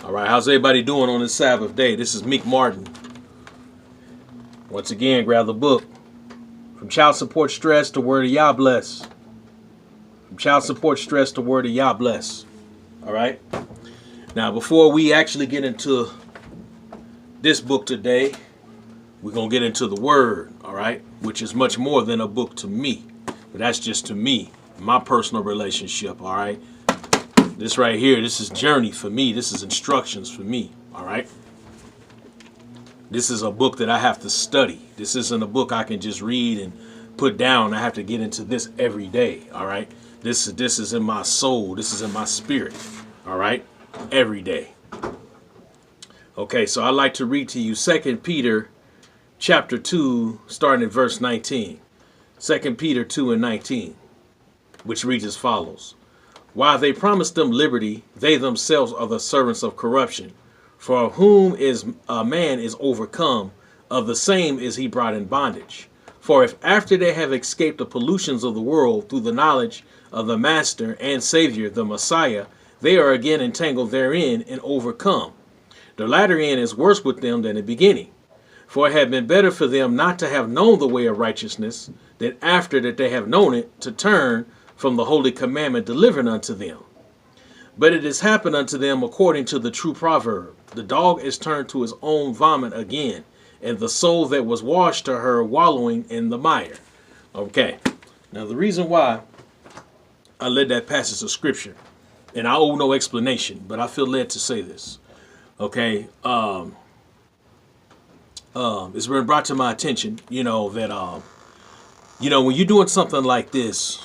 All right, how's everybody doing on this Sabbath day? This is Meek Martin. Once again, grab the book. From child support stress to word of Yah bless. From child support stress to word of Yah bless. All right. Now, before we actually get into this book today, we're going to get into the word, all right, which is much more than a book to me. But that's just to me, my personal relationship, all right. This right here, this is journey for me. This is instructions for me, all right. This is a book that I have to study. This isn't a book I can just read and put down. I have to get into this every day, all right. This is in my soul. This is in my spirit, all right, every day. Okay, so I'd like to read to you 2 Peter chapter 2, starting at verse 19. 2 Peter 2 and 19, which reads as follows. While they promise them liberty, they themselves are the servants of corruption. For whom is a man is overcome, of the same is he brought in bondage. For if after they have escaped the pollutions of the world through the knowledge of the Master and Savior, the Messiah, they are again entangled therein and overcome, the latter end is worse with them than the beginning. For it had been better for them not to have known the way of righteousness, than after that they have known it, to turn from the holy commandment delivered unto them. But it has happened unto them according to the true proverb, the dog is turned to his own vomit again, and the soul that was washed to her wallowing in the mire. Okay, now the reason why I led that passage of scripture, and I owe no explanation, but I feel led to say this. Okay, it's been brought to my attention, that, when you're doing something like this,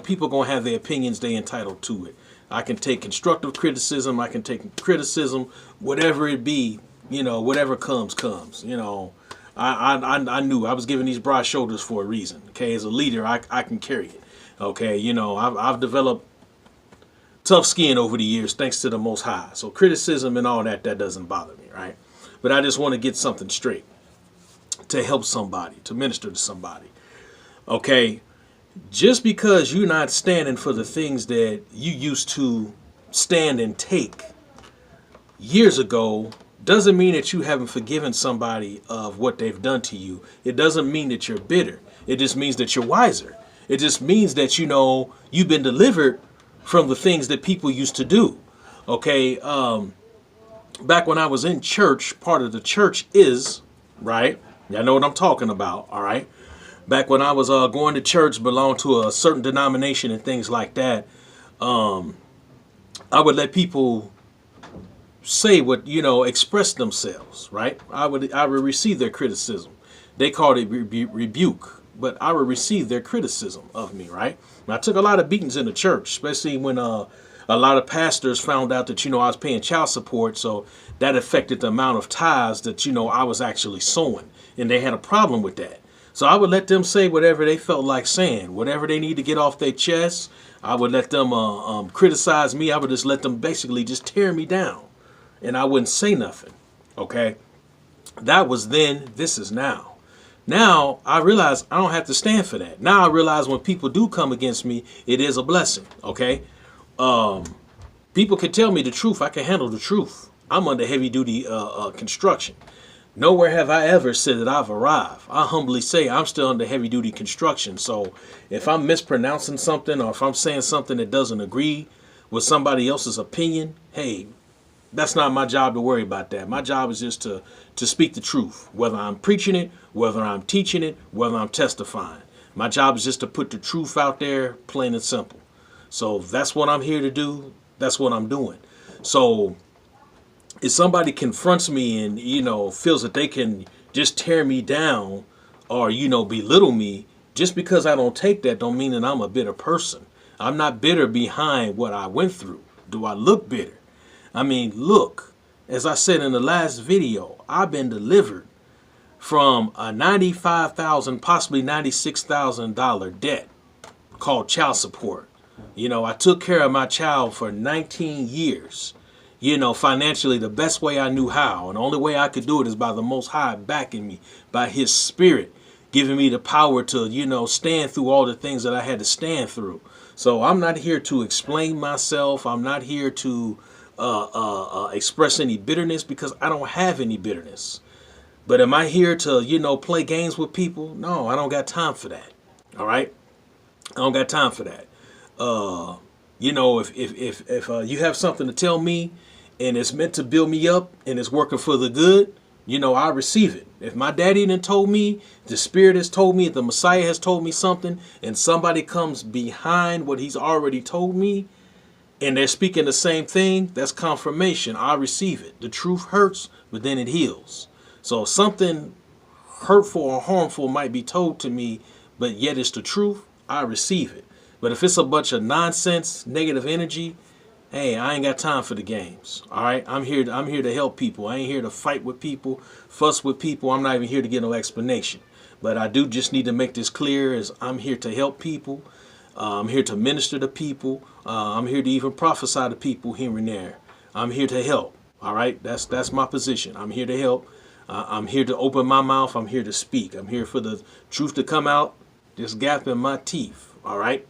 people gonna have their opinions, they entitled to it. I can take constructive criticism, I can take criticism, whatever it be, whatever comes. I knew I was given these broad shoulders for a reason. Okay, as a leader, I can carry it. Okay, I've developed tough skin over the years, thanks to the Most High. So criticism and all that doesn't bother me, right? But I just want to get something straight to help somebody, to minister to somebody. Okay, just because you're not standing for the things that you used to stand and take years ago doesn't mean that you haven't forgiven somebody of what they've done to you. It doesn't mean that you're bitter. It just means that you're wiser. It just means that, you've been delivered from the things that people used to do. Okay, back when I was in church, part of the church is, right? Y'all know what I'm talking about, all right? Back when I was going to church, belonged to a certain denomination and things like that, I would let people say what, express themselves, right? I would receive their criticism. They called it rebuke, but I would receive their criticism of me, right? And I took a lot of beatings in the church, especially when a lot of pastors found out that, I was paying child support. So that affected the amount of tithes that, I was actually sowing. And they had a problem with that. So I would let them say whatever they felt like saying, whatever they need to get off their chest. I would let them criticize me. I would just let them basically just tear me down. And I wouldn't say nothing. Okay. That was then. This is now. Now I realize I don't have to stand for that. Now I realize when people do come against me, it is a blessing. Okay. People can tell me the truth. I can handle the truth. I'm under heavy duty construction. Nowhere have I ever said that I've arrived. I humbly say I'm still under heavy duty construction. So if I'm mispronouncing something or if I'm saying something that doesn't agree with somebody else's opinion, hey, that's not my job to worry about that. My job is just to speak the truth, whether I'm preaching it, whether I'm teaching it, whether I'm testifying. My job is just to put the truth out there, plain and simple. So that's what I'm here to do. That's what I'm doing. So if somebody confronts me and, feels that they can just tear me down or, belittle me, just because I don't take that don't mean that I'm a bitter person. I'm not bitter behind what I went through. Do I look bitter? I mean, look, as I said in the last video, I've been delivered from a $95,000, possibly $96,000 debt called child support. I took care of my child for 19 years. Financially the best way I knew how. And the only way I could do it is by the Most High backing me, by His Spirit, giving me the power to, stand through all the things that I had to stand through. So I'm not here to explain myself. I'm not here to express any bitterness because I don't have any bitterness. But am I here to, play games with people? No, I don't got time for that. All right, I don't got time for that. If you have something to tell me and it's meant to build me up and it's working for the good, I receive it. If my daddy done told me, the Spirit has told me, the Messiah has told me something, and somebody comes behind what he's already told me, and they're speaking the same thing, that's confirmation. I receive it. The truth hurts, but then it heals. So if something hurtful or harmful might be told to me, but yet it's the truth, I receive it. But if it's a bunch of nonsense, negative energy, hey, I ain't got time for the games. All right, I'm here to help people. I ain't here to fight with people, fuss with people. I'm not even here to get no explanation. But I do just need to make this clear: as I'm here to help people. I'm here to minister to people. I'm here to even prophesy to people here and there. I'm here to help. All right, that's my position. I'm here to help. I'm here to open my mouth. I'm here to speak. I'm here for the truth to come out. This gap in my teeth. All right.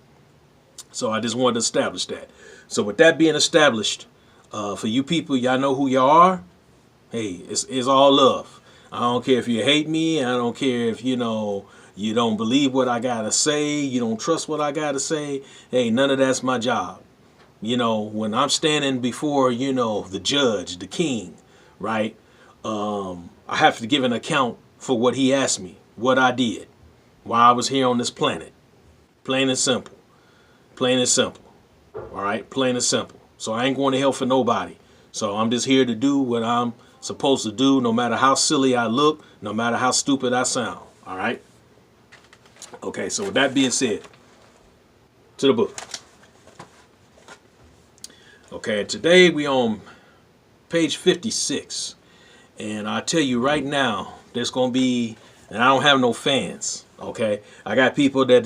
So I just wanted to establish that. So with that being established, for you people, y'all know who y'all are. Hey, it's all love. I don't care if you hate me. I don't care if, you don't believe what I got to say. You don't trust what I got to say. Hey, none of that's my job. When I'm standing before, the judge, the king, right? I have to give an account for what he asked me, what I did, while I was here on this planet. Plain and simple. Plain and simple. All right, plain and simple. So I ain't going to hell for nobody. So I'm just here to do what I'm supposed to do, no matter how silly I look, no matter how stupid I sound. All right. Okay, so with that being said, to the book. Okay, today we on page 56. And I tell you right now, there's going to be, and I don't have no fans. Okay, I got people that,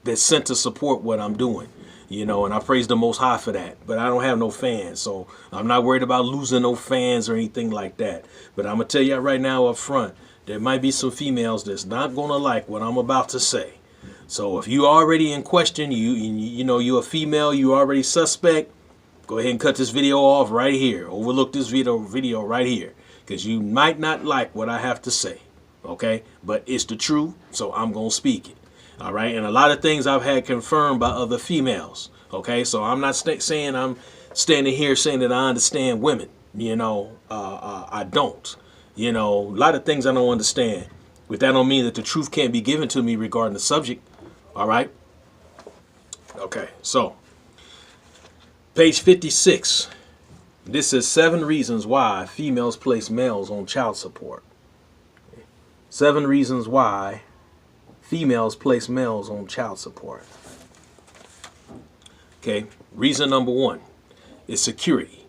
that sent to support what I'm doing. And I praise the Most High for that. But I don't have no fans, so I'm not worried about losing no fans or anything like that. But I'm going to tell you right now up front, there might be some females that's not going to like what I'm about to say. So if you already in question, you're a female, you already suspect, go ahead and cut this video off right here. Overlook this video right here, because you might not like what I have to say. Okay, but it's the truth, so I'm going to speak it. All right, and a lot of things I've had confirmed by other females. Okay, so I'm not saying I'm standing here saying that I understand women. I don't. A lot of things I don't understand. But that don't mean that the truth can't be given to me regarding the subject. All right. Okay, so page 56. This is 7 reasons why females place males on child support. 7 reasons why females place males on child support. Okay, reason number 1 is security.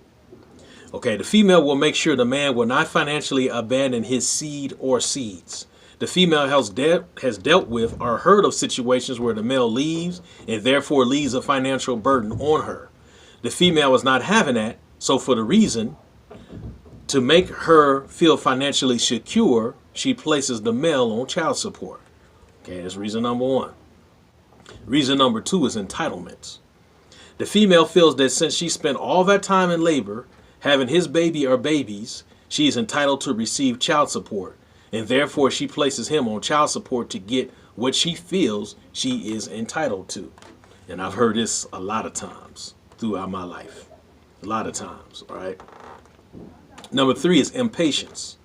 Okay, the female will make sure the man will not financially abandon his seed or seeds. The female has dealt with or heard of situations where the male leaves and therefore leaves a financial burden on her. The female is not having that, so for the reason to make her feel financially secure, she places the male on child support. Okay, that's reason number 1. Reason number 2 is entitlements. The female feels that since she spent all that time in labor having his baby or babies, she is entitled to receive child support, and therefore she places him on child support to get what she feels she is entitled to. And I've heard this a lot of times throughout my life. A lot of times, all right? Number 3 is impatience.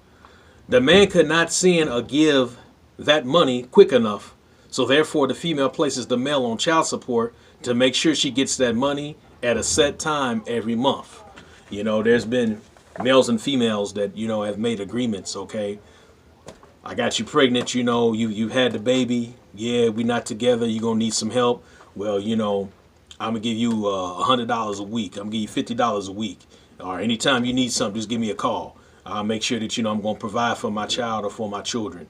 The man could not send or give that money quick enough, so therefore the female places the male on child support to make sure she gets that money at a set time every month. There's been males and females that, have made agreements, okay? I got you pregnant, you had the baby. Yeah, we're not together. You're going to need some help. Well, I'm going to give you $100 a week. I'm going to give you $50 a week. Or anytime you need something, just give me a call. I'll make sure that, I'm going to provide for my child or for my children.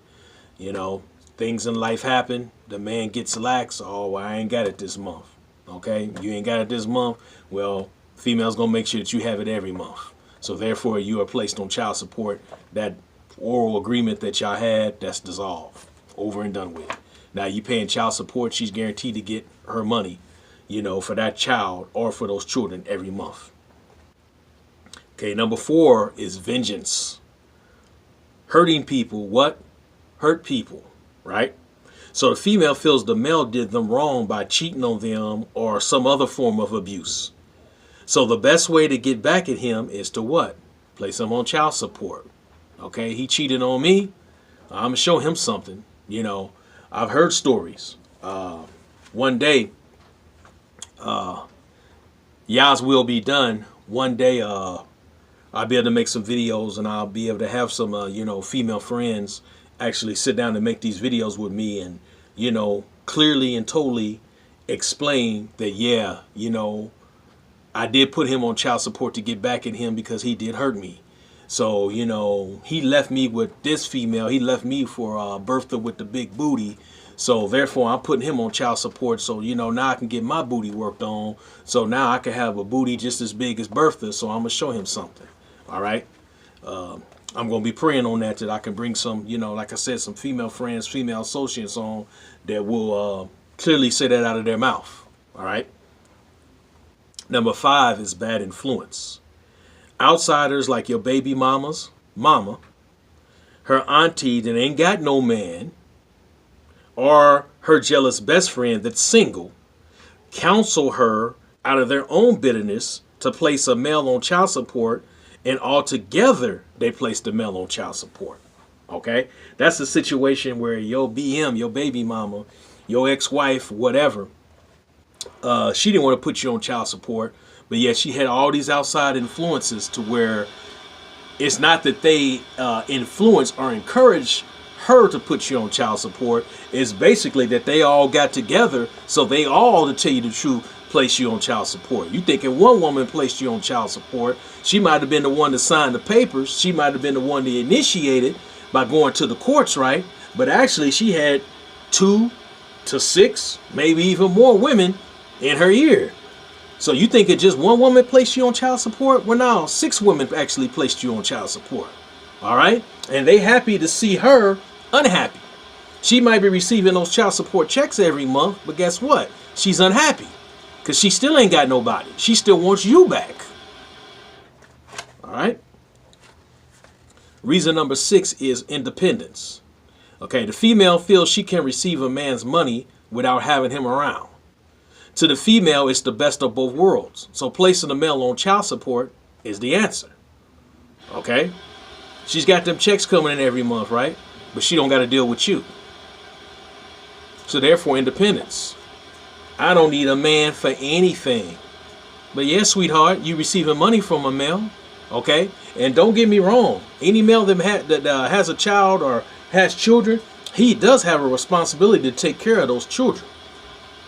Things in life happen. The man gets lax. Oh, well, I ain't got it this month. Okay, you ain't got it this month. Well, female's going to make sure that you have it every month. So therefore, you are placed on child support. That oral agreement that y'all had, that's dissolved, over and done with. Now you paying child support. She's guaranteed to get her money, for that child or for those children every month. Okay, number 4 is vengeance. Hurting people, what? Hurt people, right? So the female feels the male did them wrong by cheating on them or some other form of abuse. So the best way to get back at him is to what? Place him on child support. Okay, he cheated on me. I'm going to show him something. You know, I've heard stories. One day, Yah's will be done. One day, I'll be able to make some videos, and I'll be able to have some, female friends actually sit down and make these videos with me and, clearly and totally explain that, yeah, I did put him on child support to get back at him because he did hurt me. So, he left me with this female. He left me for Bertha with the big booty. So, therefore, I'm putting him on child support. So, now I can get my booty worked on. So, now I can have a booty just as big as Bertha. So, I'm going to show him something. All right. I'm going to be praying on that I can bring some, like I said, some female friends, female associates on that will clearly say that out of their mouth. All right. Number 5 is bad influence. Outsiders like your baby mama's mama, her auntie that ain't got no man, or her jealous best friend that's single, counsel her out of their own bitterness to place a male on child support, and altogether they place the male on child support. Okay? That's a situation where your BM, your baby mama, your ex-wife, whatever, she didn't want to put you on child support, but yet she had all these outside influences to where it's not that they influence or encourage her to put you on child support. It's basically that they all got together, so they all, to tell you the truth, place you on child support. You thinking one woman placed you on child support. She might have been the one to sign the papers. She might have been the one to initiate it by going to the courts, right? But actually she had 2 to 6, maybe even more women in her ear. So you think it just one woman placed you on child support? Well, no, 6 women actually placed you on child support. All right? And they happy to see her unhappy. She might be receiving those child support checks every month, but guess what? She's unhappy because she still ain't got nobody. She still wants you back. All right? Reason number 6 is independence. Okay, the female feels she can receive a man's money without having him around. To the female, it's the best of both worlds. So placing the male on child support is the answer. Okay? She's got them checks coming in every month, right? But she don't got to deal with you. So therefore, independence. I don't need a man for anything. But yes, sweetheart, you receiving money from a male. Okay? And don't get me wrong. Any male that has a child or has children, he does have a responsibility to take care of those children.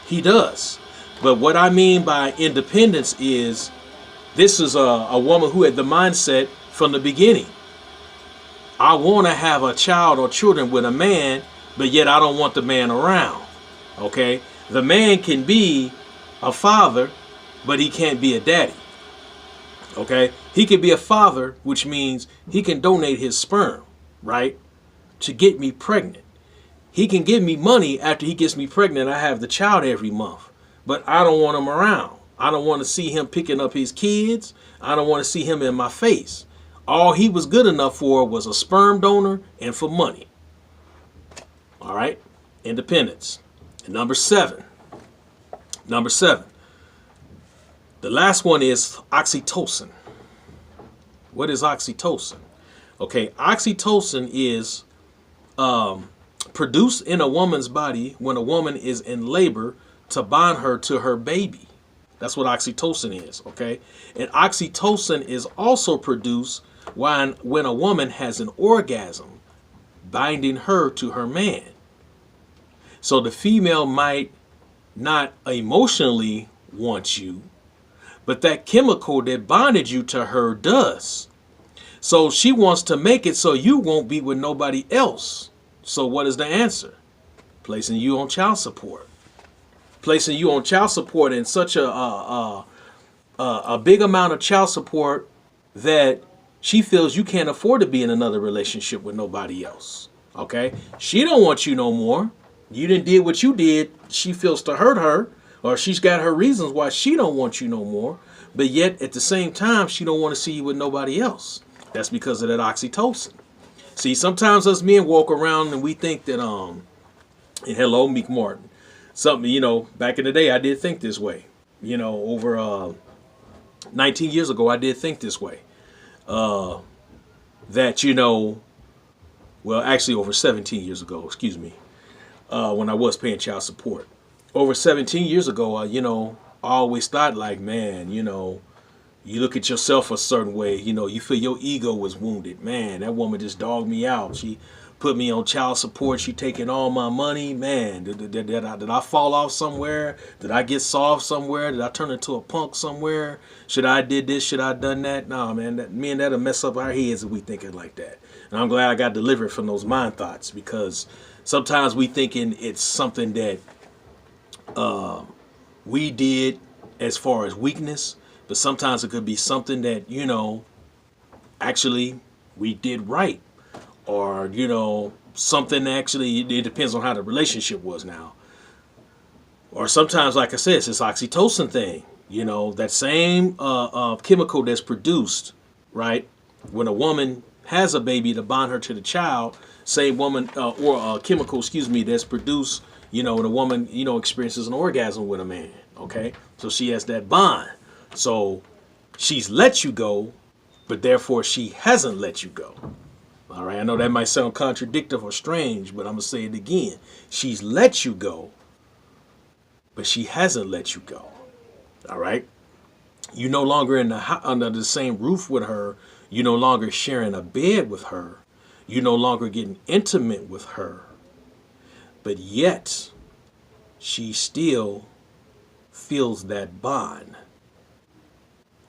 He does. But what I mean by independence is this is a woman who had the mindset from the beginning. I want to have a child or children with a man, but yet I don't want the man around. Okay? The man can be a father, but he can't be a daddy. Okay? He can be a father, which means he can donate his sperm, right, to get me pregnant. He can give me money after he gets me pregnant. I have the child every month. But I don't want him around. I don't want to see him picking up his kids. I don't want to see him in my face. All he was good enough for was a sperm donor and for money. All right? Independence. And number 7. Number 7. The last one is oxytocin. What is oxytocin? Okay, oxytocin is produced in a woman's body when a woman is in labor to bond her to her baby. That's what oxytocin is, okay? And oxytocin is also produced when a woman has an orgasm, binding her to her man. So the female might not emotionally want you, but that chemical that bonded you to her does. So she wants to make it so you won't be with nobody else. So what is the answer? Placing you on child support. Placing you on child support in such a big amount of child support that she feels you can't afford to be in another relationship with nobody else. Okay? She don't want you no more. You didn't did what you did. She feels to hurt her, or she's got her reasons why she don't want you no more. but yet at the same time, she don't want to see you with nobody else. That's because of that oxytocin. See, sometimes us men walk around and we think that, and hello, Meek Martin. Something, back in the day, I did think this way. Over 19 years ago, I did think this way. That, well, actually over 17 years ago, excuse me, when I was paying child support. Over 17 years ago, I always thought like, man, you look at yourself a certain way, you feel your ego was wounded. Man, that woman just dogged me out. She put me on child support. She taking all my money. Man, did I fall off somewhere? Did I get soft somewhere? Did I turn into a punk somewhere? Should I did this? Should I done that? Nah, man, that'll mess up our heads if we thinking like that. And I'm glad I got delivered from those mind thoughts, because sometimes we thinking it's something that we did as far as weakness, but sometimes it could be something that, actually we did right. Or, something actually, it depends on how the relationship was now. Or sometimes, like I said, it's this oxytocin thing. That same chemical that's produced, right, when a woman has a baby to bond her to the child, same woman, or chemical, excuse me, that's produced, when a woman, experiences an orgasm with a man, okay? So she has that bond. So she's let you go, but therefore she hasn't let you go. All right, I know that might sound contradictory or strange, but I'm going to say it again. She's let you go, but she hasn't let you go. All right? You're no longer under the same roof with her. You're no longer sharing a bed with her. You're no longer getting intimate with her. But yet, she still feels that bond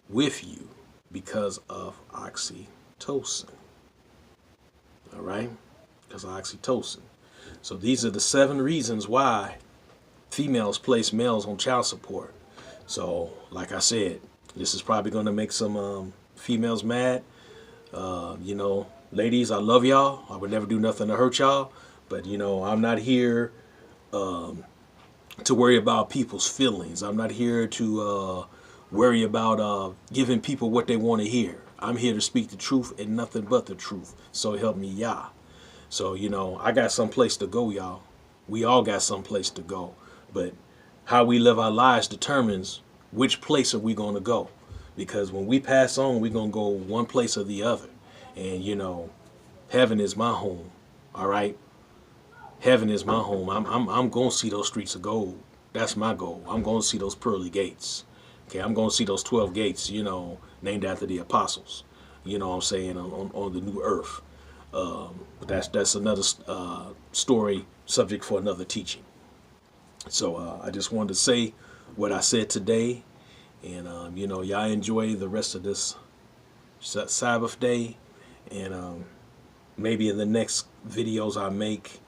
with you because of oxytocin. All right? Because of oxytocin. So these are the 7 reasons why females place males on child support. So, like I said, this is probably going to make some females mad. Ladies, I love y'all. I would never do nothing to hurt y'all. But, I'm not here to worry about people's feelings. I'm not here to worry about giving people what they want to hear. I'm here to speak the truth and nothing but the truth. So help me, Yah. So, I got some place to go, y'all. We all got some place to go. But how we live our lives determines which place are we going to go. Because when we pass on, we're going to go one place or the other. And, heaven is my home. All right? Heaven is my home. I'm going to see those streets of gold. That's my goal. I'm going to see those pearly gates. Okay, I'm going to see those 12 gates, named after the apostles. You know what I'm saying, on the new earth. But that's another story, subject for another teaching. So I just wanted to say what I said today. And, y'all enjoy the rest of this Sabbath day. And maybe in the next videos I make,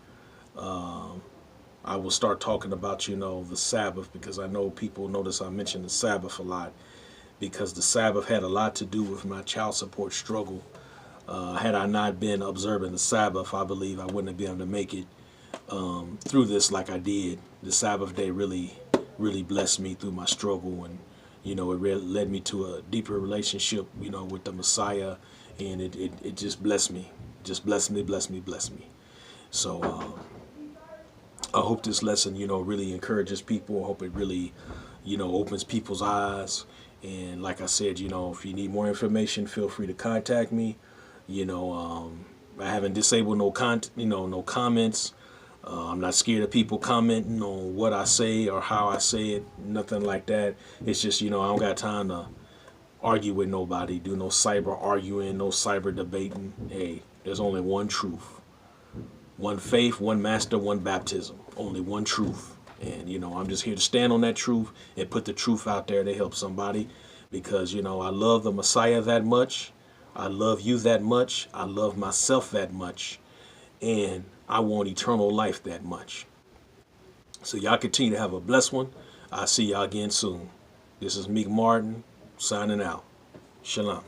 I will start talking about, the Sabbath, because I know people notice I mention the Sabbath a lot, because the Sabbath had a lot to do with my child support struggle. Had I not been observing the Sabbath, I believe I wouldn't have been able to make it through this like I did. The Sabbath day really blessed me through my struggle, and it led me to a deeper relationship, with the Messiah, and it just blessed me, blessed me. So I hope this lesson, really encourages people. I hope it really, opens people's eyes. And like I said, if you need more information, feel free to contact me. I haven't disabled no comments. I'm not scared of people commenting on what I say or how I say it, nothing like that. It's just, I don't got time to argue with nobody, do no cyber arguing, no cyber debating. Hey, there's only one truth, one faith, one master, one baptism, only one truth. And, I'm just here to stand on that truth and put the truth out there to help somebody, because, I love the Messiah that much. I love you that much. I love myself that much. And I want eternal life that much. So y'all continue to have a blessed one. I'll see y'all again soon. This is Meek Martin signing out. Shalom.